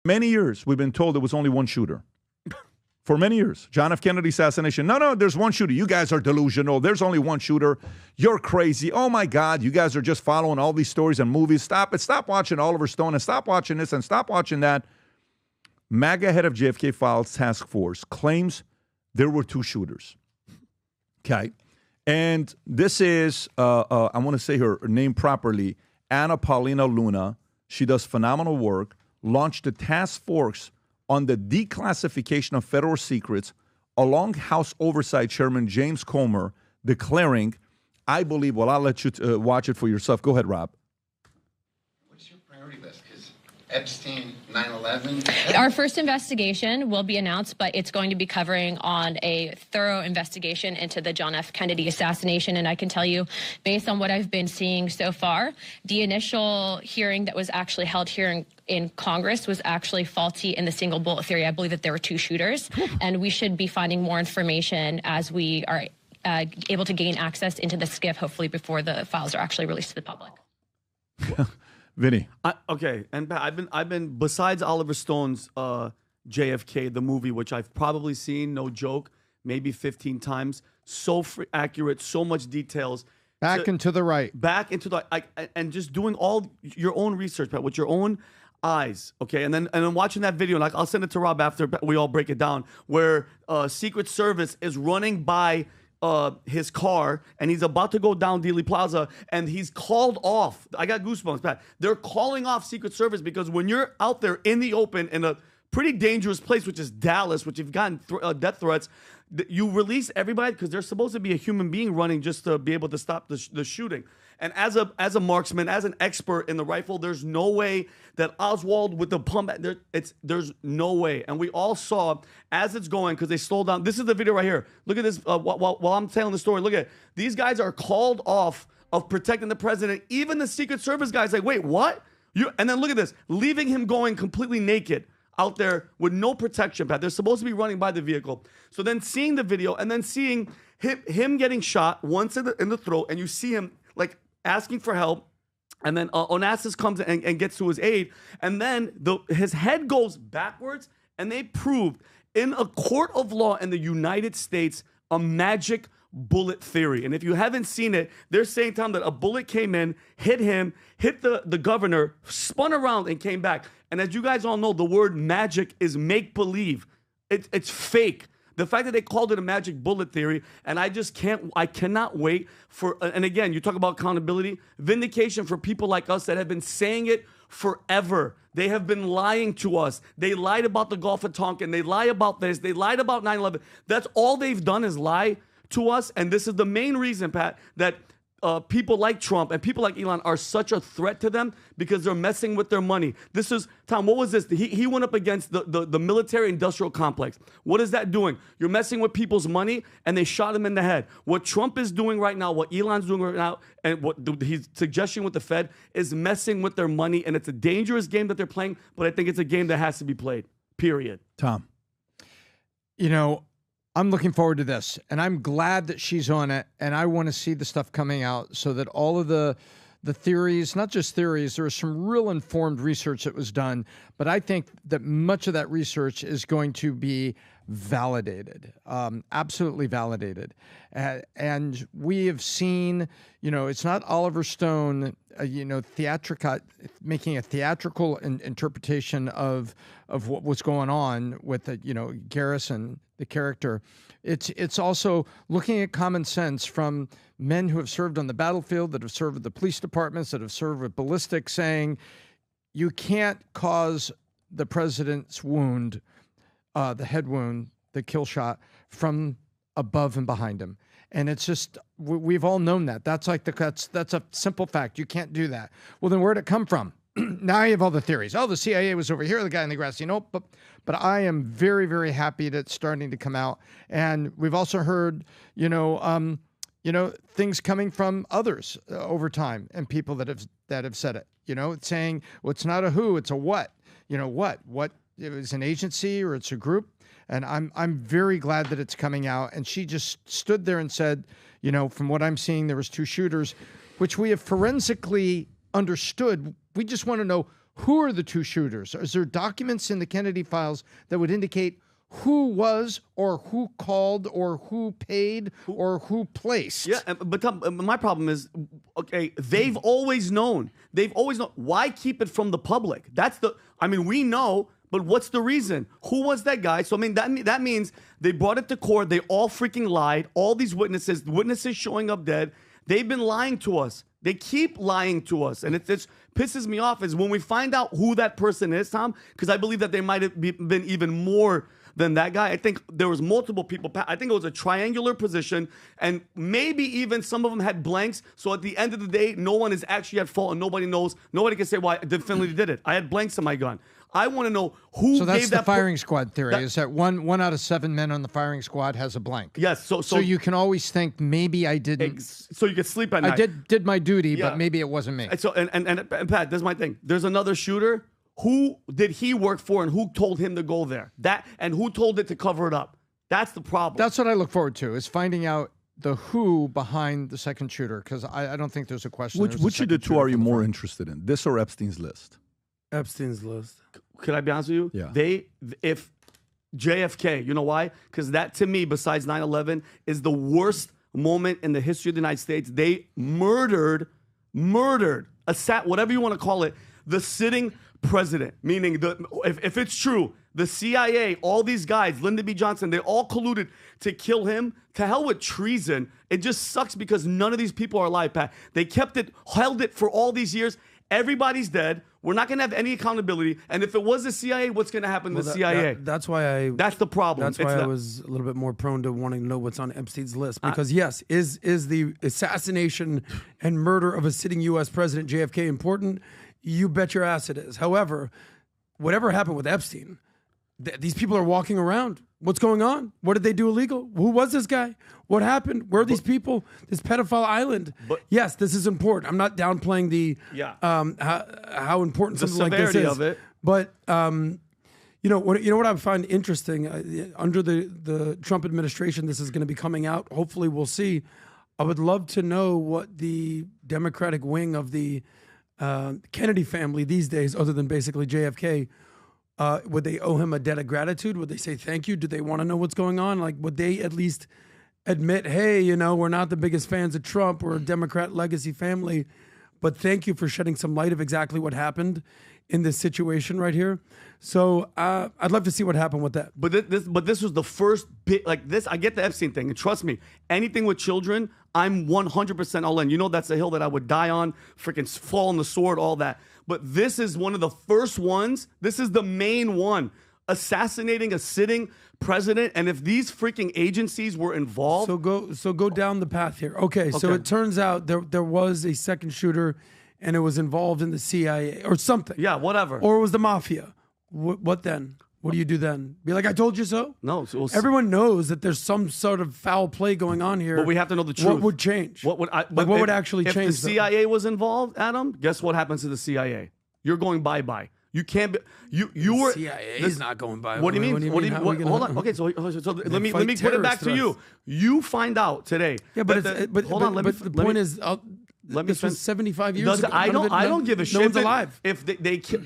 Many years, we've been told there was only one shooter. For many years. John F. Kennedy assassination. No, there's one shooter. You guys are delusional. There's only one shooter. You're crazy. Oh, my God. You guys are just following all these stories and movies. Stop it. Stop watching Oliver Stone and stop watching this and stop watching that. MAGA head of JFK Files Task Force claims there were two shooters. Okay. And this is, I want to say her name properly, Anna Paulina Luna. She does phenomenal work, launched a task force on the declassification of federal secrets, along House Oversight Chairman James Comer declaring, I believe, well, I'll let you watch it for yourself. Go ahead, Rob. What's your priority list? Because Epstein, 9/11. Our first investigation will be announced, but it's going to be covering on a thorough investigation into the John F. Kennedy assassination. And I can tell you, based on what I've been seeing so far, the initial hearing that was actually held here in Congress was actually faulty in the single bullet theory. I believe that there were two shooters, and we should be finding more information as we are able to gain access into the SCIF, hopefully before the files are actually released to the public. Vinny. Okay, and I've been besides Oliver Stone's JFK, the movie, which I've probably seen, no joke, maybe 15 times. So accurate, so much details. Back and to the right. Back into the and just doing all your own research, Pat, with your own eyes, okay, and then watching that video, like I'll send it to Rob after we all break it down, where Secret Service is running by his car and he's about to go down Dealey Plaza and he's called off. I got goosebumps, Pat. They're calling off Secret Service because when you're out there in the open in a pretty dangerous place, which is Dallas, which you've gotten death threats, you release everybody because there's supposed to be a human being running just to be able to stop the shooting. And as a marksman, as an expert in the rifle, there's no way that Oswald with the pump, there's no way. And we all saw as it's going, because they slowed down. This is the video right here. Look at this while I'm telling the story. Look at it. These guys are called off of protecting the president. Even the Secret Service guys like, wait, what? And then look at this, leaving him going completely naked out there with no protection, Pat. They're supposed to be running by the vehicle. So then seeing the video and then seeing him getting shot once in the throat, and you see him like asking for help, and then Onassis comes and gets to his aid, and then his head goes backwards, and they proved in a court of law in the United States a magic bullet theory. And if you haven't seen it, they're saying, Tom, that a bullet came in, hit him, hit the governor, spun around and came back. And as you guys all know, the word magic is make-believe. It's fake. The fact that they called it a magic bullet theory, and I cannot wait for, and again, you talk about accountability, vindication for people like us that have been saying it forever. They have been lying to us. They lied about the Gulf of Tonkin. They lie about this. They lied about 9/11. That's all they've done is lie to us. And this is the main reason, Pat, that people like Trump and people like Elon are such a threat to them because they're messing with their money. This is, Tom, what was this? He went up against the military industrial complex. What is that doing? You're messing with people's money, and they shot him in the head. What Trump is doing right now, what Elon's doing right now, and what he's suggesting with the Fed is messing with their money, and it's a dangerous game that they're playing, but I think it's a game that has to be played, period. Tom. You know, I'm looking forward to this, and I'm glad that she's on it, and I want to see the stuff coming out so that all of the theories, not just theories, there was some real informed research that was done, but I think that much of that research is going to be validated, absolutely validated. And we have seen, you know, it's not Oliver Stone, making a theatrical interpretation of what was going on with, Garrison, the character. It's also looking at common sense from men who have served on the battlefield, that have served with the police departments, that have served with ballistics, saying you can't cause the president's wound, the head wound, the kill shot, from above and behind him. And it's just, we've all known that. That's a simple fact. You can't do that. Well, then where'd it come from? Now you have all the theories. Oh, the CIA was over here, the guy in the grass. But I am very, very happy that it's starting to come out. And we've also heard, things coming from others over time, and people that have said it. It's saying, well, it's not a who, it's a what. What? It was an agency or it's a group. And I'm very glad that it's coming out. And she just stood there and said, from what I'm seeing, there was two shooters, which we have forensically understood. We just want to know who are the two shooters? Is there documents in the Kennedy files that would indicate who was or who called or who paid or who placed? Yeah, but my problem is, okay, they've always known. They've always known. Why keep it from the public? We know, but what's the reason? Who was that guy? So, I mean, that means they brought it to court. They all freaking lied. All these witnesses showing up dead. They've been lying to us. They keep lying to us. And it just pisses me off is when we find out who that person is, Tom, because I believe that there might have been even more than that guy. I think there was multiple people. I think it was a triangular position, and maybe even some of them had blanks. So at the end of the day, no one is actually at fault, and nobody knows. Nobody can say, well, I definitely did it. I had blanks in my gun. I want to know who So that's gave the that firing squad theory, is that one out of 7 men on the firing squad has a blank. Yes. So you can always think, maybe I didn't. So you can sleep at night. I did my duty, Yeah. but maybe it wasn't me. So and Pat, this is my thing. There's another shooter. Who did he work for, and who told him to go there? And who told it to cover it up? That's the problem. That's what I look forward to, is finding out the who behind the second shooter, because I don't think there's a question. Which of the two are you more interested in, this or Epstein's list? Epstein's list. Could I be honest with you? Yeah. If JFK, you know why? Because that, to me, besides 9/11, is the worst moment in the history of the United States. They murdered, whatever you want to call it, the sitting president. Meaning, if it's true, the CIA, all these guys, Lyndon B. Johnson, they all colluded to kill him. To hell with treason. It just sucks because none of these people are alive, Pat. They held it for all these years. Everybody's dead. We're not going to have any accountability. And if it was the CIA, what's going to happen to the CIA? That's why That's the problem. That's why I was a little bit more prone to wanting to know what's on Epstein's list. Because yes, is the assassination and murder of a sitting U.S. president, JFK, important? You bet your ass it is. However, whatever happened with Epstein, these people are walking around. What's going on? What did they do illegal? Who was this guy? What happened? Where are these people? This pedophile island. Yes, this is important. I'm not downplaying the how important something like this is. Of it. But you know what I find interesting under the Trump administration, this is going to be coming out. Hopefully, we'll see. I would love to know what the Democratic wing of the Kennedy family these days, other than basically JFK. Would they owe him a debt of gratitude? Would they say thank you? Do they want to know what's going on? Like, would they at least admit, hey, we're not the biggest fans of Trump. We're a Democrat legacy family, but thank you for shedding some light of exactly what happened in this situation right here. So I'd love to see what happened with that. But this was the first bit like this. I get the Epstein thing, and trust me, anything with children, I'm 100% all in. That's a hill that I would die on, freaking fall on the sword, all that. But this is one of the first ones. This is the main one. Assassinating a sitting president. And if these freaking agencies were involved. So go down the path here. Okay. So it turns out there was a second shooter and it was involved in the CIA or something. Yeah, whatever. Or it was the mafia. What then? What do you do then? Be like, I told you so? No. So everyone knows that there's some sort of foul play going on here. But we have to know the truth. What would change? What would actually change? If the CIA was involved, Adam, guess what happens to the CIA? You're going bye-bye. You can't be. You were. CIA is not going bye-bye. What do you mean? Hold on. Okay, so let me put it back to you. You find out today. Yeah, but hold on. But the point is. This was 75 years ago. I don't give a shit. No one's alive. If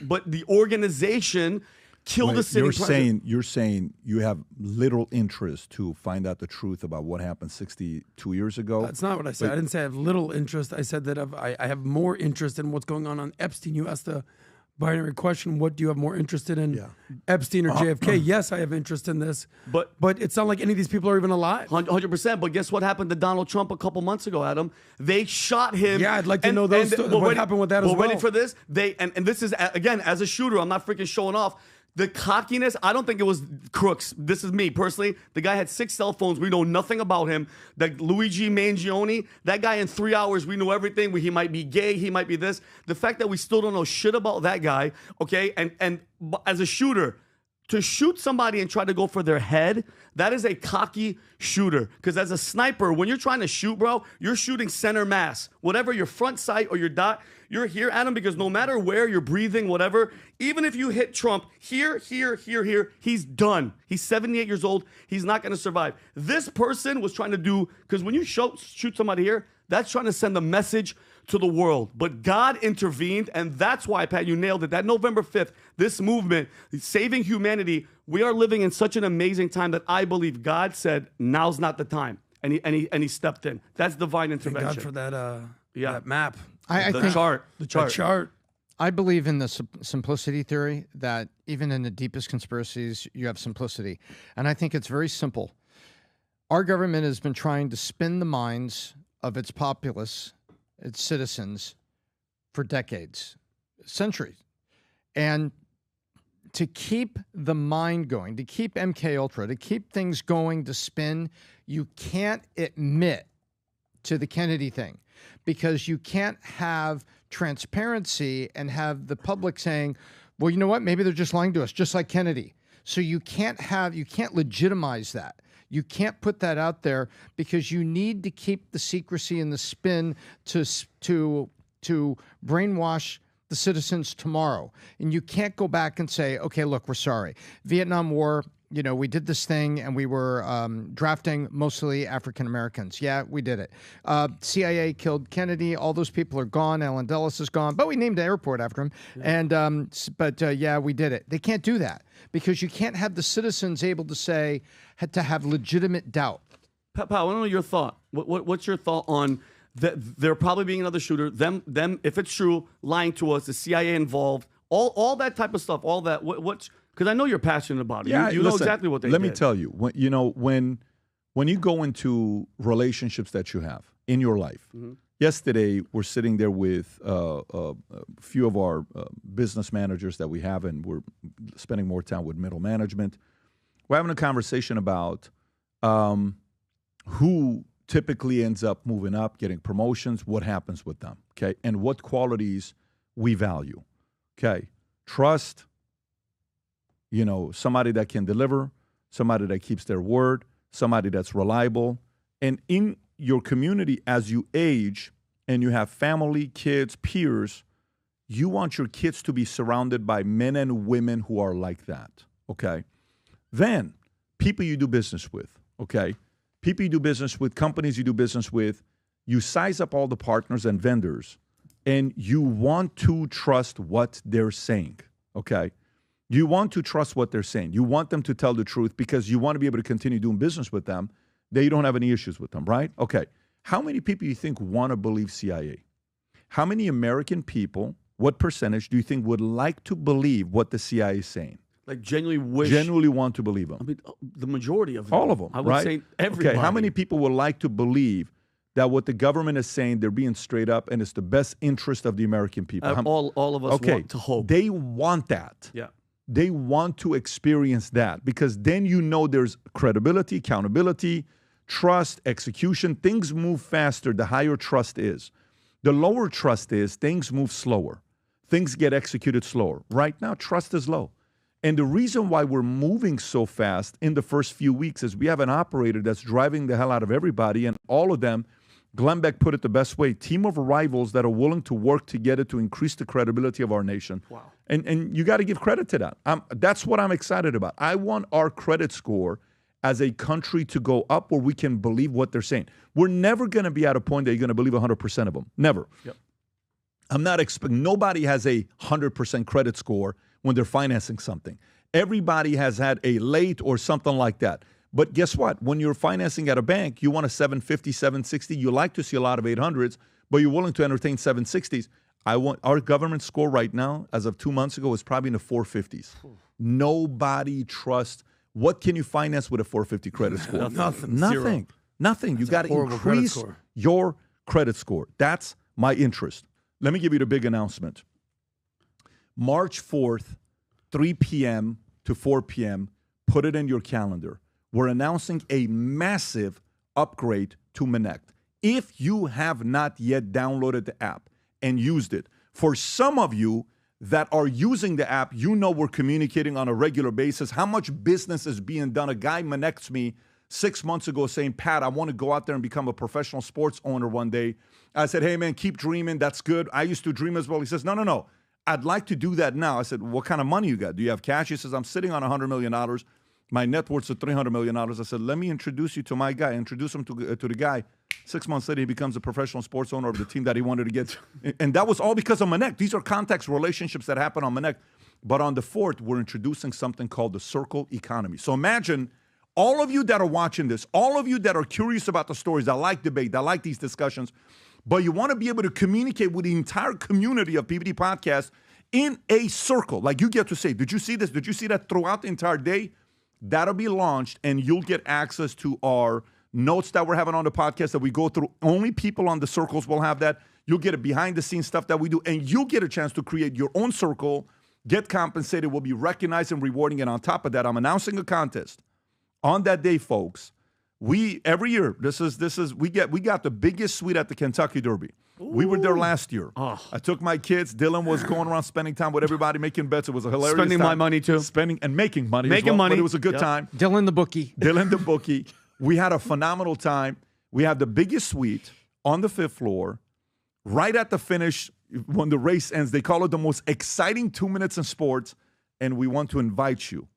but the organization killed the sitting president. You're saying you have little interest to find out the truth about what happened 62 years ago? That's not what I said. I didn't say I have little interest. I said that I have more interest in what's going on Epstein. You asked the binary question, what do you have more interested in, Epstein or JFK? Yes, I have interest in this. But it's not like any of these people are even alive. 100%. But guess what happened to Donald Trump a couple months ago, Adam? They shot him. Yeah, I'd like to know what happened with that as well. Ready for this? And this is, again, as a shooter, I'm not freaking showing off. The cockiness, I don't think it was crooks. This is me personally. The guy had 6 cell phones. We know nothing about him. That Luigi Mangione, that guy in 3 hours, we know everything. He might be gay. He might be this. The fact that we still don't know shit about that guy, okay? And as a shooter, to shoot somebody and try to go for their head, that is a cocky shooter. Because as a sniper, when you're trying to shoot, bro, you're shooting center mass. Whatever your front sight or your dot, you're here, Adam, because no matter where you're breathing, whatever, even if you hit Trump here, he's done. He's 78 years old. He's not going to survive. This person was trying to do, because when you shoot somebody here, that's trying to send a message to the world, but God intervened, and that's why, Pat, you nailed it. That November 5th, this movement, saving humanity, we are living in such an amazing time that I believe God said, now's not the time. And he stepped in. That's divine Thank intervention. God for that map. I the think chart. The That chart. chart. I believe in the simplicity theory, that even in the deepest conspiracies, you have simplicity. And I think it's very simple. Our government has been trying to spin the minds of its populace, its citizens, for decades, centuries. And to keep the mind going, to keep MK Ultra, to keep things going, to spin, you can't admit to the Kennedy thing, because you can't have transparency and have the public saying, well, you know what, maybe they're just lying to us, just like Kennedy. So you can't legitimize that. You can't put that out there, because you need to keep the secrecy and the spin to brainwash the citizens tomorrow. And you can't go back and say, okay, look, we're sorry. Vietnam War, you know, we did this thing and we were drafting mostly African Americans. Yeah, we did it. CIA killed Kennedy. All those people are gone. Allen Dulles is gone, but we named the airport after him. Yeah. And yeah, we did it. They can't do that, because you can't have the citizens able to say, had to have legitimate doubt. Pat, I want to know your thought. What's your thought on there probably being another shooter? Them, if it's true, lying to us, the CIA involved, all that type of stuff, all that. What's because I know you're passionate about it. Yeah, you know exactly what they did. Let me tell you, when you go into relationships that you have in your life. Mm-hmm. Yesterday, we're sitting there with a few of our business managers that we have, and we're spending more time with middle management. We're having a conversation about who typically ends up moving up, getting promotions, what happens with them, okay, and what qualities we value, okay? Trust, you know, somebody that can deliver, somebody that keeps their word, somebody that's reliable. And in your community, as you age and you have family, kids, peers, you want your kids to be surrounded by men and women who are like that, okay? Then, people you do business with, okay? People you do business with, companies you do business with, you size up all the partners and vendors, and you want to trust what they're saying, okay? You want to trust what they're saying. You want them to tell the truth, because you want to be able to continue doing business with them. They don't have any issues with them, right? Okay. How many people do you think want to believe CIA? How many American people, what percentage do you think would like to believe what the CIA is saying? Like genuinely want to believe them? I mean, the majority of them. All of them, I would right? say everybody. Okay, how many people would like to believe that what the government is saying, they're being straight up and it's the best interest of the American people? All of us want to hope. They want that. Yeah. They want to experience that, because then you know there's credibility, accountability, trust, execution. Things move faster the higher trust is. The lower trust is things move slower. Things get executed slower. Right now, trust is low. And the reason why we're moving so fast in the first few weeks is we have an operator that's driving the hell out of everybody, and all of them, Glenn Beck put it the best way, team of rivals that are willing to work together to increase the credibility of our nation. Wow. And you got to give credit to that. That's what I'm excited about. I want our credit score as a country to go up where we can believe what they're saying. We're never going to be at a point that you're going to believe 100% of them. Never. Yep. I'm not expecting, nobody has a 100% credit score when they're financing something. Everybody has had a late or something like that. But guess what? When you're financing at a bank, you want a 750, 760. You like to see a lot of 800s, but you're willing to entertain 760s. Our government score right now, as of 2 months ago, is probably in the 450s. Nobody trusts. What can you finance with a 450 credit score? Nothing. Nothing. Nothing. You got to increase your credit score. That's my interest. Let me give you the big announcement. March 4th, 3 p.m. to 4 p.m., put it in your calendar. We're announcing a massive upgrade to Connect. If you have not yet downloaded the app and used it, for some of you that are using the app, you know we're communicating on a regular basis. How much business is being done? A guy connects me 6 months ago saying, Pat, I want to go out there and become a professional sports owner one day. I said, hey, man, keep dreaming. That's good. I used to dream as well. He says, no. I'd like to do that now. I said, what kind of money you got? Do you have cash? He says, I'm sitting on $100 million. My net worth's at $300 million. I said, let me introduce you to my guy. Introduce him to the guy. 6 months later, he becomes a professional sports owner of the team that he wanted to get. And that was all because of Manek. These are context relationships that happen on Manek. But on the 4th, we're introducing something called the circle economy. So imagine all of you that are watching this, all of you that are curious about the stories, that like debate, that like these discussions, but you want to be able to communicate with the entire community of PBD Podcast in a circle. Like you get to say, did you see this? Did you see that throughout the entire day? That'll be launched, and you'll get access to our notes that we're having on the podcast that we go through. Only people on the circles will have that. You'll get a behind-the-scenes stuff that we do, and you'll get a chance to create your own circle, get compensated, will be recognized and rewarding. And on top of that, I'm announcing a contest on that day, folks. We every year we got the biggest suite at the Kentucky Derby. Ooh. We were there last year. Oh. I took my kids. Dylan was going around spending time with everybody, making bets. It was a hilarious spending time. my money too. Spending and making money. Making money. But it was a good time. Dylan the bookie. Dylan the bookie. We had a phenomenal time. We had the biggest suite on the 5th floor. Right at the finish, when the race ends, they call it the most exciting 2 minutes in sports. And we want to invite you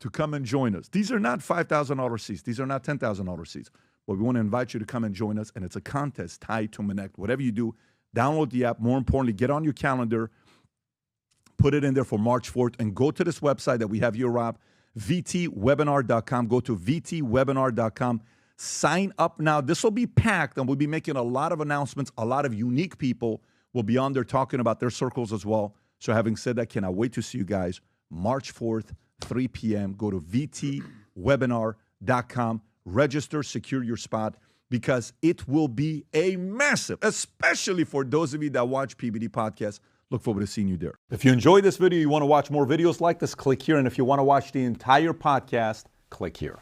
to come and join us. These are not $5,000 seats. These are not $10,000 seats. But we want to invite you to come and join us. And it's a contest tied to Connect. Whatever you do, download the app. More importantly, get on your calendar, put it in there for March 4th, and go to this website that we have here, Rob, vtwebinar.com. Go to vtwebinar.com. Sign up now. This will be packed, and we'll be making a lot of announcements. A lot of unique people will be on there talking about their circles as well. So having said that, cannot wait to see you guys March 4th, 3 p.m. Go to vtwebinar.com. Register, secure your spot, because it will be a massive, especially for those of you that watch PBD Podcast. Look forward to seeing you there. If you enjoyed this video, you want to watch more videos like this, click here. And if you want to watch the entire podcast, click here.